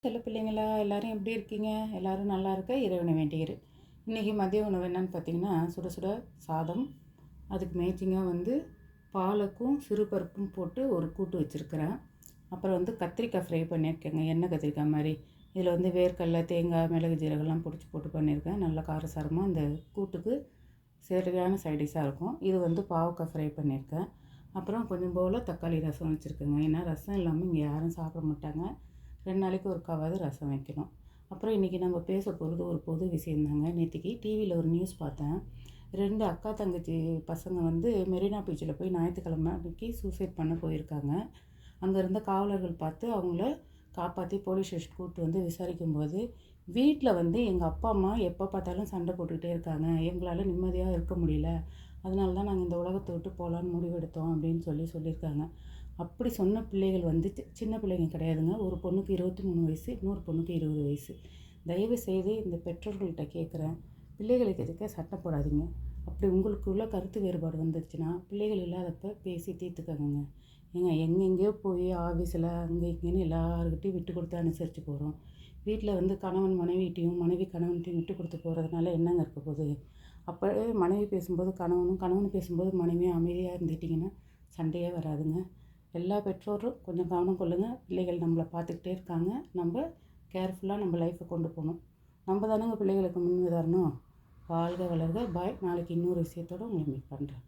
செல்ல பிள்ளைங்களா எல்லோரும் எப்படி இருக்கீங்க? எல்லோரும் நல்லா இருக்க இறைவனை வேண்டிக்கிறேன். இன்றைக்கி மதிய உணவு என்னென்னு பார்த்தீங்கன்னா, சுட சுட சாதம், அதுக்கு மேய்ச்சிங்காக வந்து பாலக்கும் சிறுபருப்பும் போட்டு ஒரு கூட்டு வச்சுருக்கிறேன். அப்புறம் வந்து கத்திரிக்காய் ஃப்ரை பண்ணியிருக்கேங்க, எண்ணெய் கத்திரிக்காய் மாதிரி. இதில் வந்து வேர்க்கடலை, தேங்காய், மிளகு, ஜீரகம்லாம் பிடிச்சி போட்டு பண்ணியிருக்கேன். நல்லா காரசாரமாக இந்த கூட்டுக்கு சரியான சைடிஷாக இருக்கும். இது வந்து பாவக்காய் ஃப்ரை பண்ணியிருக்கேன். அப்புறம் கொஞ்சம் போல் தக்காளி ரசம் வச்சுருக்கேங்க. ஏன்னா ரசம் இல்லாமல் இங்கே யாரும் சாப்பிட மாட்டாங்க. 2 நாளைக்கு ஒருக்காவது ரசம் வைக்கணும். அப்புறம் இன்றைக்கி நம்ம பேச போகிறது ஒரு பொது விஷயந்தாங்க. நேற்றுக்கு டிவியில் ஒரு நியூஸ் பார்த்தேன். 2 அக்கா தங்கச்சி பசங்க வந்து மெரினா பீச்சில் போய் ஞாயிற்றுக்கிழமை அன்றைக்கி சூசைட் பண்ண போயிருக்காங்க. அங்கே இருந்த காவலர்கள் பார்த்து அவங்கள காப்பாற்றி போலீஸ் ஸ்டேஷன் கூப்பிட்டு வந்து விசாரிக்கும்போது, வீட்டில் வந்து எங்கள் அப்பா அம்மா எப்போ பார்த்தாலும் சண்டை போட்டுக்கிட்டே இருக்காங்க, எங்களால் நிம்மதியாக இருக்க முடியல, அதனால தான் நாங்கள் இந்த உலகத்தை விட்டு போகலான்னு முடிவெடுத்தோம் அப்படின்னு சொல்லியிருக்காங்க. அப்படி சொன்ன பிள்ளைகள் வந்து சின்ன பிள்ளைங்க கிடையாதுங்க. ஒரு பொண்ணுக்கு 23 வயசு, இன்னொரு பொண்ணுக்கு 20 வயசு. தயவு செய்து இந்த பெற்றோர்கள்கிட்ட கேட்குறேன், பிள்ளைகளுக்கு எதுக்க சட்டை போடாதீங்க. அப்படி உங்களுக்குள்ள கருத்து வேறுபாடு வந்துருச்சுன்னா பிள்ளைகள் இல்லாதப்ப பேசி தீர்த்துக்கங்க. எங்கெங்கேயோ போய் ஆஃபீஸில் அங்கே இங்கேன்னு எல்லாருக்கிட்டையும் விட்டு கொடுத்து அனுசரித்து போகிறோம். வீட்டில் வந்து கணவன் மனைவிட்டையும், மனைவி கணவன்கிட்டையும் விட்டு கொடுத்து போகிறதுனால என்னங்க இருக்க போகுது? அப்போவே மனைவி பேசும்போது கணவன் பேசும்போது மனைவியும் அமைதியாக இருந்துட்டிங்கன்னா சண்டையே வராதுங்க. எல்லா பெற்றோரும் கொஞ்சம் கவனம் கொள்ளுங்கள். பிள்ளைகள் நம்மளை பார்த்துக்கிட்டே இருக்காங்க. நம்ம கேர்ஃபுல்லாக நம்ம லைஃப்பை கொண்டு போகணும். நம்ம தானேங்க பிள்ளைகளுக்கு முன் உதாரணம். வாழ்க வளர்க. பாய். நாளைக்கு இன்னொரு விஷயத்தோடு உங்களை மீட் பண்ணுறேன்.